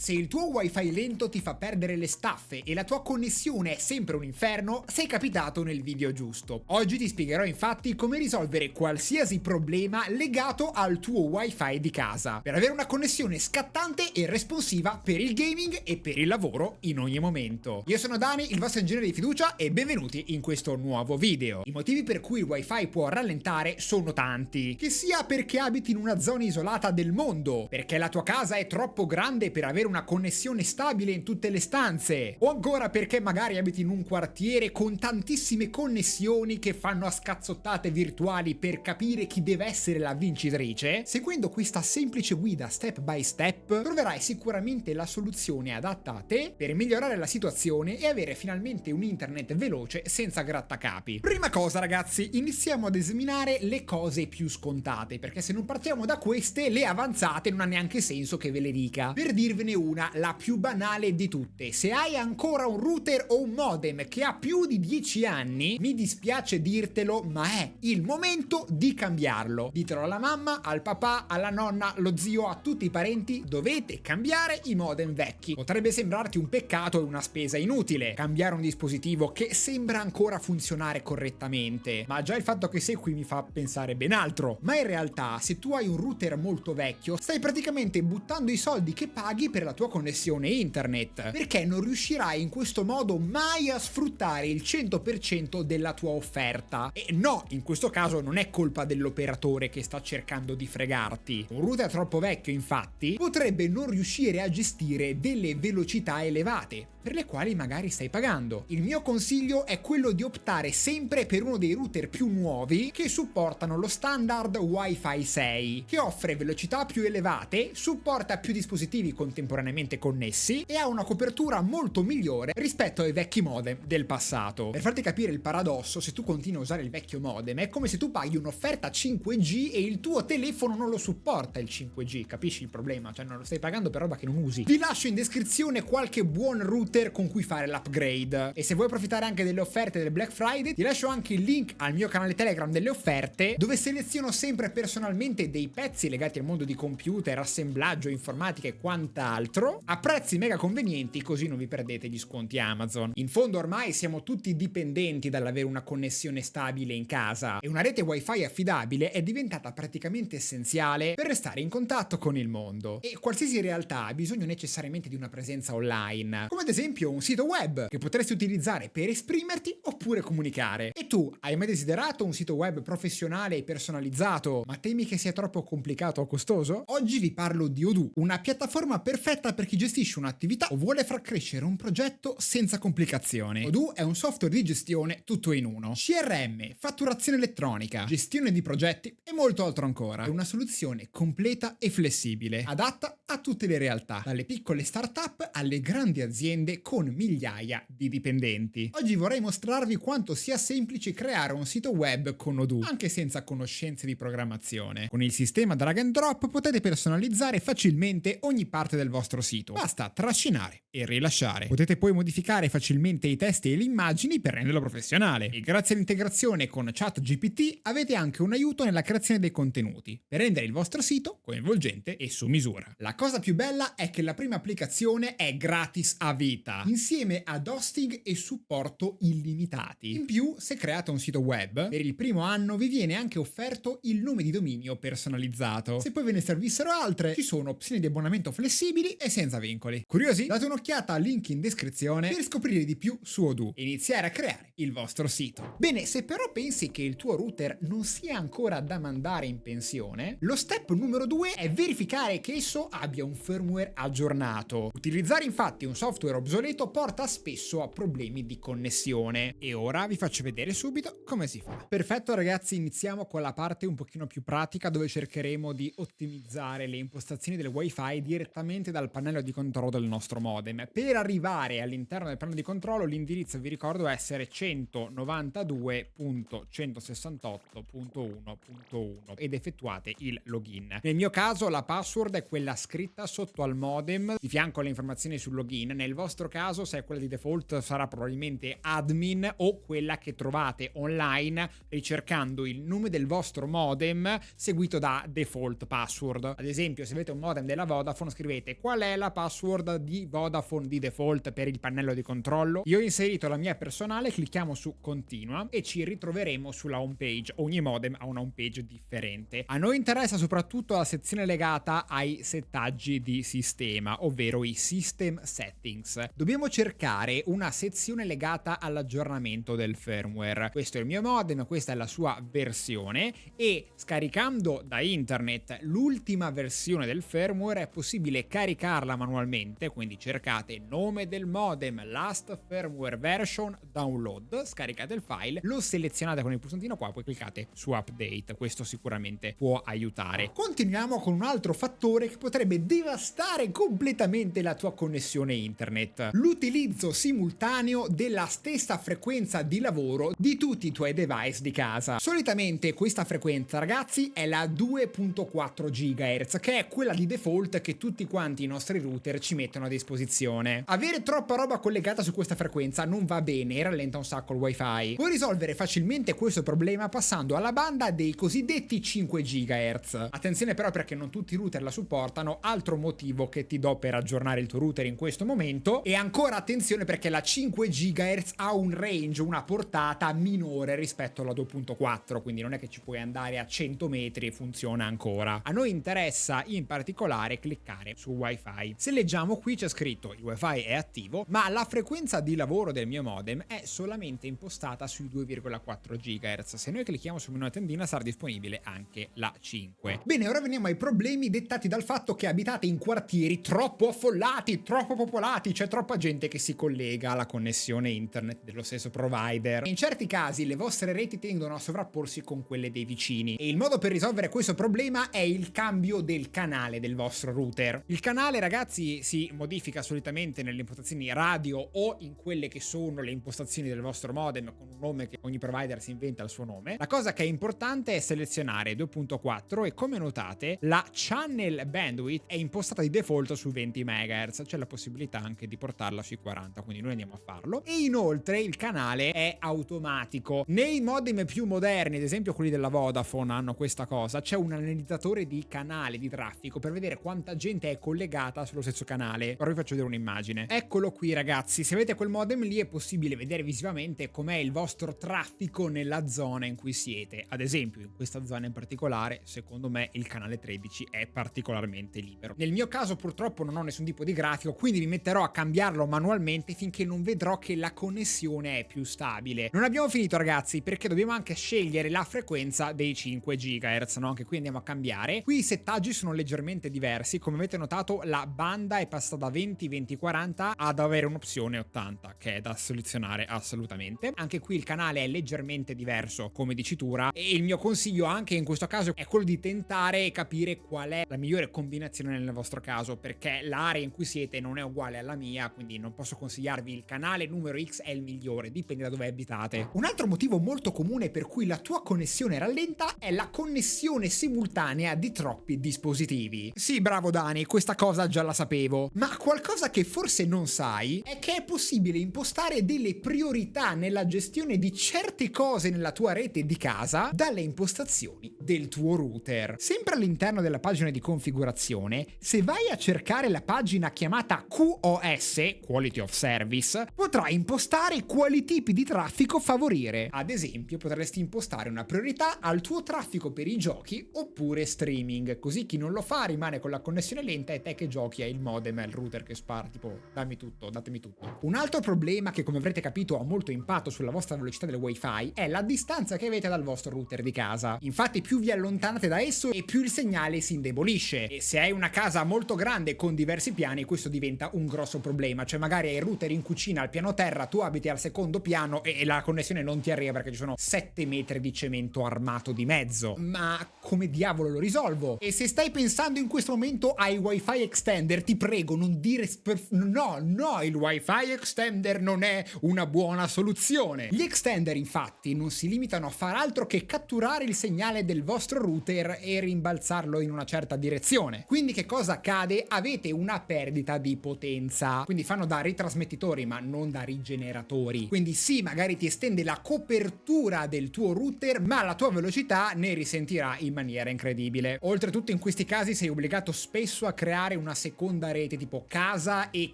Se il tuo wifi lento ti fa perdere le staffe e la tua connessione è sempre un inferno, sei capitato nel video giusto. Oggi ti spiegherò infatti come risolvere qualsiasi problema legato al tuo wifi di casa, per avere una connessione scattante e responsiva per il gaming e per il lavoro in ogni momento. Io sono Dani, il vostro ingegnere di fiducia, e benvenuti in questo nuovo video. I motivi per cui il wifi può rallentare sono tanti, che sia perché abiti in una zona isolata del mondo, perché la tua casa è troppo grande per avere una connessione stabile in tutte le stanze, o ancora perché magari abiti in un quartiere con tantissime connessioni che fanno a scazzottate virtuali per capire chi deve essere la vincitrice. Seguendo questa semplice guida step by step troverai sicuramente la soluzione adatta a te per migliorare la situazione e avere finalmente un internet veloce senza grattacapi. Prima cosa ragazzi, iniziamo ad esaminare le cose più scontate, perché se non partiamo da queste, le avanzate non ha neanche senso che ve le dica. Per dirvene una, la più banale di tutte: se hai ancora un router o un modem che ha più di 10 anni, mi dispiace dirtelo, ma è il momento di cambiarlo. Ditelo alla mamma, al papà, alla nonna, allo zio, a tutti i parenti: dovete cambiare i modem vecchi. Potrebbe sembrarti un peccato e una spesa inutile cambiare un dispositivo che sembra ancora funzionare correttamente, ma già il fatto che sei qui mi fa pensare ben altro. Ma in realtà, se tu hai un router molto vecchio, stai praticamente buttando i soldi che paghi per la tua connessione internet, perché non riuscirai in questo modo mai a sfruttare il 100% della tua offerta. E no, in questo caso non è colpa dell'operatore che sta cercando di fregarti. Un router troppo vecchio, infatti, potrebbe non riuscire a gestire delle velocità elevate, per le quali magari stai pagando. Il mio consiglio è quello di optare sempre per uno dei router più nuovi che supportano lo standard Wi-Fi 6, che offre velocità più elevate, supporta più dispositivi contemporaneamente connessi e ha una copertura molto migliore rispetto ai vecchi modem del passato. Per farti capire il paradosso, se tu continui a usare il vecchio modem è come se tu paghi un'offerta 5G e il tuo telefono non lo supporta il 5G, capisci il problema? Cioè non lo stai pagando per roba che non usi. Vi lascio in descrizione qualche buon router con cui fare l'upgrade, e se vuoi approfittare anche delle offerte del Black Friday ti lascio anche il link al mio canale Telegram delle offerte, dove seleziono sempre personalmente dei pezzi legati al mondo di computer, assemblaggio, informatica e quant'altro a prezzi mega convenienti, così non vi perdete gli sconti Amazon. In fondo ormai siamo tutti dipendenti dall'avere una connessione stabile in casa, e una rete wifi affidabile è diventata praticamente essenziale per restare in contatto con il mondo. E qualsiasi realtà ha bisogno necessariamente di una presenza online, come ad esempio un sito web che potresti utilizzare per esprimerti oppure comunicare. E tu hai mai desiderato un sito web professionale e personalizzato, ma temi che sia troppo complicato o costoso? Oggi vi parlo di Odoo, una piattaforma perfetta per chi gestisce un'attività o vuole far crescere un progetto senza complicazioni. Odoo è un software di gestione tutto in uno: CRM, fatturazione elettronica, gestione di progetti e molto altro ancora. È una soluzione completa e flessibile, adatta a tutte le realtà, dalle piccole start-up alle grandi aziende con migliaia di dipendenti. Oggi vorrei mostrarvi quanto sia semplice creare un sito web con Odoo, anche senza conoscenze di programmazione. Con il sistema drag and drop potete personalizzare facilmente ogni parte del vostro sito. Basta trascinare e rilasciare. Potete poi modificare facilmente i testi e le immagini per renderlo professionale. E grazie all'integrazione con ChatGPT avete anche un aiuto nella creazione dei contenuti, per rendere il vostro sito coinvolgente e su misura. La cosa più bella è che la prima applicazione è gratis a vita, insieme ad hosting e supporto illimitati. In più, se create un sito web, per il primo anno vi viene anche offerto il nome di dominio personalizzato. Se poi ve ne servissero altre, ci sono opzioni di abbonamento flessibili e senza vincoli. Curiosi? Date un'occhiata al link in descrizione per scoprire di più su Odoo e iniziare a creare il vostro sito. Bene, se però pensi che il tuo router non sia ancora da mandare in pensione, lo step numero 2 è verificare che esso abbia un firmware aggiornato. Utilizzare infatti un software obsoleto porta spesso a problemi di connessione, e ora vi faccio vedere subito come si fa. Perfetto ragazzi, iniziamo con la parte un pochino più pratica, dove cercheremo di ottimizzare le impostazioni del wifi direttamente dal pannello di controllo del nostro modem. Per arrivare all'interno del pannello di controllo l'indirizzo, vi ricordo, è essere 192.168.1.1 ed effettuate il login. Nel mio caso la password è quella scritta sotto al modem, di fianco alle informazioni sul login. Nel vostro caso, se è quella di default, sarà probabilmente admin o quella che trovate online ricercando il nome del vostro modem seguito da default password. Ad esempio, se avete un modem della Vodafone, scrivete qual è la password di Vodafone di default per il pannello di controllo. Io ho inserito la mia personale, clicchiamo su continua e ci ritroveremo sulla home page. Ogni modem ha una home page differente. A noi interessa soprattutto la sezione legata ai settaggi di sistema, ovvero i system settings. Dobbiamo cercare una sezione legata all'aggiornamento del firmware. Questo è il mio modem, questa è la sua versione e scaricando da internet l'ultima versione del firmware è possibile caricarla manualmente, quindi cercate nome del modem, last firmware version, download, scaricate il file, lo selezionate con il pulsantino qua, poi cliccate su update. Questo sicuramente può aiutare. Continuiamo con un altro fattore che potrebbe devastare completamente la tua connessione internet: l'utilizzo simultaneo della stessa frequenza di lavoro di tutti i tuoi device di casa. Solitamente questa frequenza, ragazzi, è la 2.4 GHz, che è quella di default che tutti quanti i nostri router ci mettono a disposizione. Avere troppa roba collegata su questa frequenza non va bene e rallenta un sacco il wifi. Puoi risolvere facilmente questo problema passando alla banda dei cosiddetti 5 GHz. Attenzione però, perché non tutti i router la supportano, altro motivo che ti do per aggiornare il tuo router in questo momento. E ancora attenzione, perché la 5 GHz ha un range, una portata minore rispetto alla 2.4, quindi non è che ci puoi andare a 100 metri e funziona ancora. A noi interessa in particolare cliccare su wifi. Se leggiamo qui c'è scritto il wifi è attivo, ma la frequenza di lavoro del mio modem è solamente impostata sui 2,4 GHz. Se noi clicchiamo sul menu a tendina sarà disponibile anche la 5. Bene, ora veniamo ai problemi dettati dal fatto che abitate in quartieri troppo affollati, troppo popolati, c'è troppa gente che si collega alla connessione internet dello stesso provider. In certi casi le vostre reti tendono a sovrapporsi con quelle dei vicini e il modo per risolvere questo problema è il cambio del canale del vostro router. Il canale, ragazzi, si modifica solitamente nelle impostazioni radio o in quelle che sono le impostazioni del vostro modem, con un nome che ogni provider si inventa il suo nome. La cosa che è importante è selezionare 2.4 e, come notate, la channel bandwidth è impostata di default su 20 MHz, c'è la possibilità anche di portarla sui 40, quindi noi andiamo a farlo. E inoltre il canale è automatico. Nei modem più moderni, ad esempio quelli della Vodafone, hanno questa cosa: c'è un analizzatore di canale di traffico per vedere quanta gente è collegata sullo stesso canale. Ora vi faccio vedere un'immagine. Eccolo qui, ragazzi. Se avete quel modem lì è possibile vedere visivamente com'è il vostro traffico nella zona in cui siete. Ad esempio, in questa zona in particolare, secondo me il canale 13 è particolarmente libero. Nel mio caso purtroppo non ho nessun tipo di grafico, quindi mi metterò a cambiarlo manualmente finché non vedrò che la connessione è più stabile. Non abbiamo finito, ragazzi, perché dobbiamo anche scegliere la frequenza dei 5 GHz, no? Anche qui andiamo a cambiare. Qui i settaggi sono leggermente diversi. Come avete notato, la banda è passata da 20-20-40 ad avere un'opzione 80, che è da selezionare assolutamente. Anche qui il canale è leggermente diverso come dicitura e il mio consiglio anche in questo caso è quello di tentare e capire qual è la migliore combinazione nel vostro caso, perché l'area in cui siete non è uguale alla mia, quindi non posso consigliarvi il canale numero X è il migliore, dipende da dove abitate. Un altro motivo molto comune per cui la tua connessione rallenta è la connessione simultanea di troppi dispositivi. Sì, bravo Dani, questa cosa già la sapevo, ma qualcosa che forse non sai è che è possibile impostare delle priorità nella gestione di certe cose nella tua rete di casa dalle impostazioni del tuo router. Sempre all'interno della pagina di configurazione, se vai a cercare la pagina chiamata QoS, Quality of Service, potrai impostare quali tipi di traffico favorire. Ad esempio, potresti impostare una priorità al tuo traffico per i giochi oppure streaming, così chi non lo fa rimane con la connessione lenta e te che giochi hai il modem e il router che spara tipo dammi tutto, datemi tutto. Un altro problema che, come avrete capito, ha molto impatto sulla vostra velocità del wifi è la distanza che avete dal vostro router di casa. Infatti più vi allontanate da esso e più il segnale si indebolisce, e se hai una casa molto grande con diversi piani questo diventa un grosso problema, cioè magari hai il router in cucina al piano terra, tu abiti al secondo piano e la connessione non ti arriva perché ci sono 7 metri di cemento armato di mezzo. Ma come diavolo lo risolvo? E se stai pensando in questo momento ai wifi extender, ti prego non dire no, il wifi extender non è una buona soluzione. Gli extender infatti non si limitano a far altro che catturare il segnale del vostro router e rimbalzarlo in una certa direzione. Quindi che cosa accade? Avete una perdita di potenza, quindi fanno da ritrasmettitori ma non da rigeneratori. Quindi sì, magari ti estende la copertura del tuo router, ma la tua velocità ne risentirà in maniera incredibile. Oltretutto in questi casi sei obbligato spesso a creare una seconda rete tipo casa e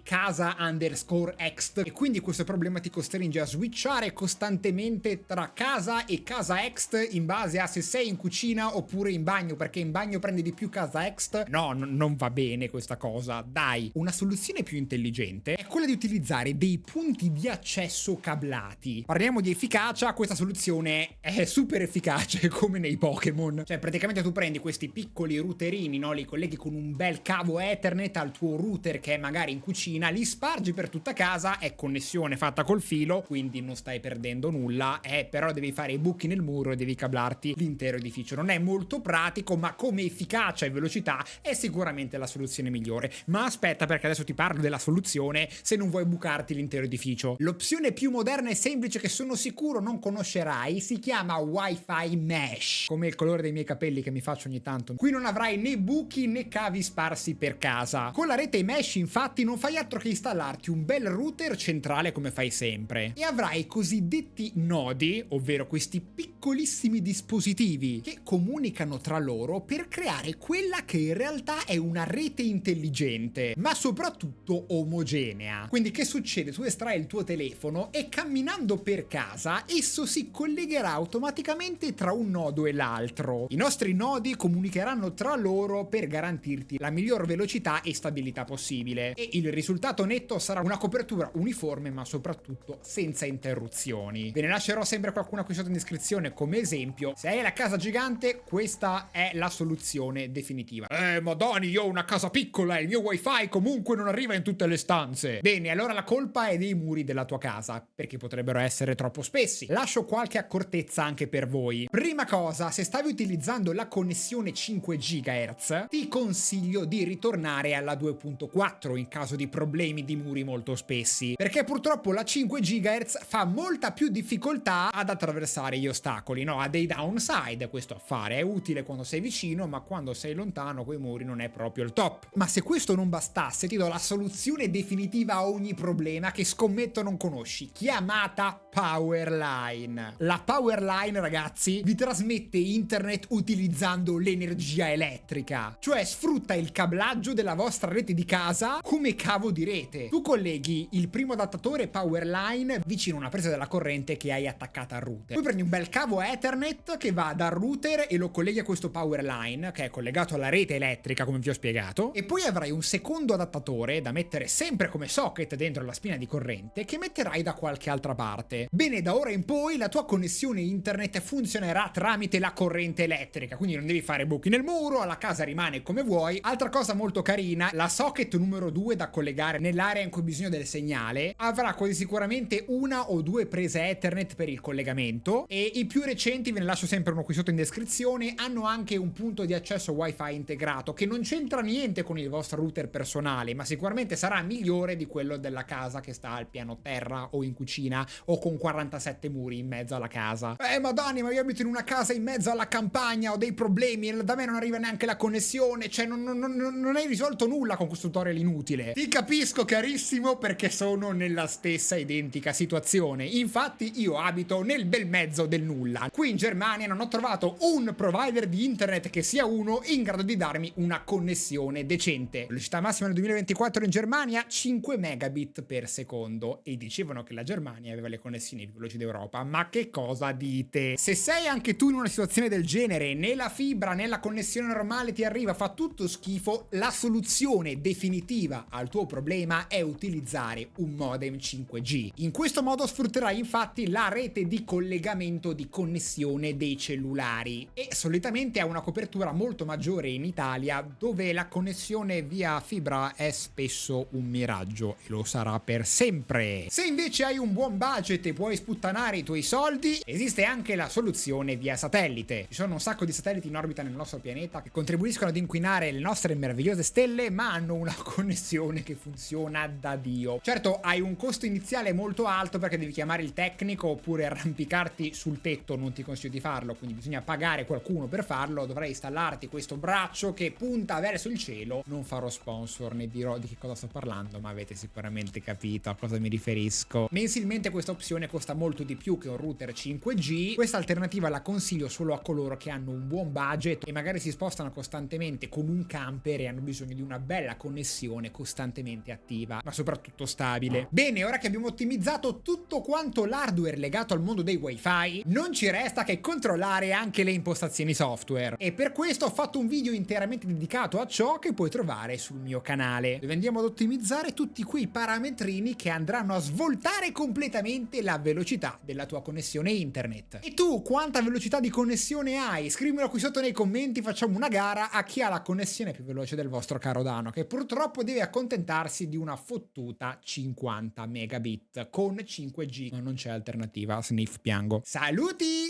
casa_ext, e quindi questo problema ti costringe a switchare costantemente tra casa e casa ext in base a se sei in cucina oppure in bagno, perché in bagno prendi di più casa ext. No, non va bene questa cosa, dai. Una soluzione più intelligente è quella di utilizzare dei punti di accesso cablati. Parliamo di efficacia, questa soluzione è super efficace come nei Pokémon. Cioè praticamente tu prendi questi piccoli routerini, no? Li colleghi con un bel cavo Ethernet al tuo router che è magari in cucina, li spargi per tutta casa, è connessione fatta col filo, quindi non stai perdendo nulla, però devi fare i buchi nel muro e devi cablarti l'intero edificio. Non è molto pratico, ma come efficacia e velocità è sicuramente la soluzione migliore. Ma aspetta, perché adesso ti parlo della soluzione se non vuoi bucarti l'intero edificio. L'opzione più moderna e semplice che sono sicuro non conoscerai si chiama Wi-Fi Mesh, come il colore dei miei capelli che mi faccio ogni tanto. Qui non avrai né buchi né cavi sparsi per casa. Con la rete Mesh infatti non fai altro che installarti un bel router centrale come fai sempre e avrai i cosiddetti nodi, ovvero questi piccolissimi dispositivi che comunicano tra loro per creare quella che in realtà è una rete intelligente, ma soprattutto omogenea. Quindi che succede? Tu estrai il tuo telefono e camminando per casa esso si collegherà automaticamente tra un nodo e l'altro. I nostri nodi comunicheranno tra loro per garantirti la miglior velocità e stabilità possibile, e il risultato netto sarà una copertura uniforme ma soprattutto senza interruzioni. Ve ne lascerò sempre qualcuna qui sotto in descrizione come esempio. Se hai la casa gigante, questa è la soluzione definitiva. Ma Dani, io ho una casa piccola e il mio wifi comunque non arriva in tutte le stanze. Bene, allora la colpa è dei muri della tua casa, perché potrebbero essere troppo spessi. Lascio qualche accortezza anche per voi. Prima cosa, se stavi utilizzando la connessione 5 GHz, ti consiglio di ritornare alla 2.4 in caso di problemi di muri molto spessi, perché purtroppo la 5 GHz fa molta più difficoltà ad attraversare gli ostacoli, no? Ha dei downside questo affare, è utile quando sei vicino, ma quando sei lontano coi muri non è proprio il top. Ma se questo non bastasse, ti do la soluzione definitiva a ogni problema che scommetto non conosci, chiamata Powerline. La Powerline, ragazzi, vi trasmette internet utilizzando l'energia elettrica, cioè sfrutta il cablaggio della vostra rete di casa come cavo di rete. Tu colleghi il primo adattatore Powerline vicino a una presa della corrente che hai attaccata al router. Poi prendi un bel cavo Ethernet che va dal router e lo colleghi a questo Powerline che è collegato alla rete elettrica come vi ho spiegato, e poi avrai un secondo adattatore da mettere sempre come socket dentro la spina di corrente che metterai da qualche altra parte. Bene, da ora in poi la tua connessione internet funzionerà tramite la corrente elettrica, quindi non devi fare buchi nel muro, la casa rimane come vuoi. Altra cosa molto carina, la socket numero 2 da collegare nell'area in cui hai bisogno del segnale avrà quasi sicuramente una o due prese Ethernet per il collegamento, e i più recenti, ve ne lascio sempre uno qui sotto in descrizione, hanno anche un punto di accesso Wi-Fi integrato che non c'entra niente con il vostro router personale, ma sicuramente sarà migliore di quello della casa che sta al piano terra o in cucina o con 47 muri in mezzo alla casa. Ma Dani, ma io abito in una casa in mezzo alla campagna, ho dei problemi, da me non arriva neanche la connessione, cioè non hai risolto nulla con questo tutorial inutile. Ti capisco carissimo, perché sono nella stessa identica situazione. Infatti io abito nel bel mezzo del nulla. Qui in Germania non ho trovato un provider di internet che sia uno in grado di darmi una connessione decente. Velocità massima nel 2024 in Germania 5 megabit per secondo, e dicevano che la Germania aveva le connessioni più veloci d'Europa. Ma che cosa dite? Se sei anche tu in una situazione del genere, né la fibra né la connessione normale ti arriva, fa tutto schifo, la soluzione definitiva al tuo problema è utilizzare un modem 5G. In questo modo sfrutterai infatti la rete di collegamento di connessione dei cellulari, e solitamente ha una copertura molto maggiore in Italia, dove la connessione via fibra è spesso un miraggio e lo sarà per sempre. Se invece hai un buon budget e puoi sputtanare i tuoi soldi, esiste anche la soluzione via satellite. Ci sono un sacco di satelliti in orbita nel nostro pianeta che contribuiscono ad inquinare le nostre meravigliose stelle, ma hanno una connessione che funziona da Dio. Certo, hai un costo iniziale molto alto perché devi chiamare il tecnico oppure arrampicarti sul tetto, non ti consiglio di farlo, quindi bisogna pagare qualcuno per farlo. Dovrai installarti questo braccio che punta verso il cielo. Non farò sponsor né dirò di che cosa sto parlando, ma avete sicuramente capito a cosa mi riferisco. Mensilmente questa opzione costa molto di più che un router 5G. Questa alternativa la consiglio solo a coloro che hanno un buon budget e magari si spostano costantemente con un camper e hanno bisogno bisogno di una bella connessione costantemente attiva, ma soprattutto stabile. Bene, ora che abbiamo ottimizzato tutto quanto l'hardware legato al mondo dei wifi, non ci resta che controllare anche le impostazioni software, e per questo ho fatto un video interamente dedicato a ciò che puoi trovare sul mio canale, dove andiamo ad ottimizzare tutti quei parametrini che andranno a svoltare completamente la velocità della tua connessione internet. E tu quanta velocità di connessione hai? Scrivimelo qui sotto nei commenti, facciamo una gara a chi ha la connessione più veloce del vostro caro Dano, che purtroppo deve accontentarsi di una fottuta 50 megabit con 5G. No, non c'è alternativa, sniff, piango. Saluti!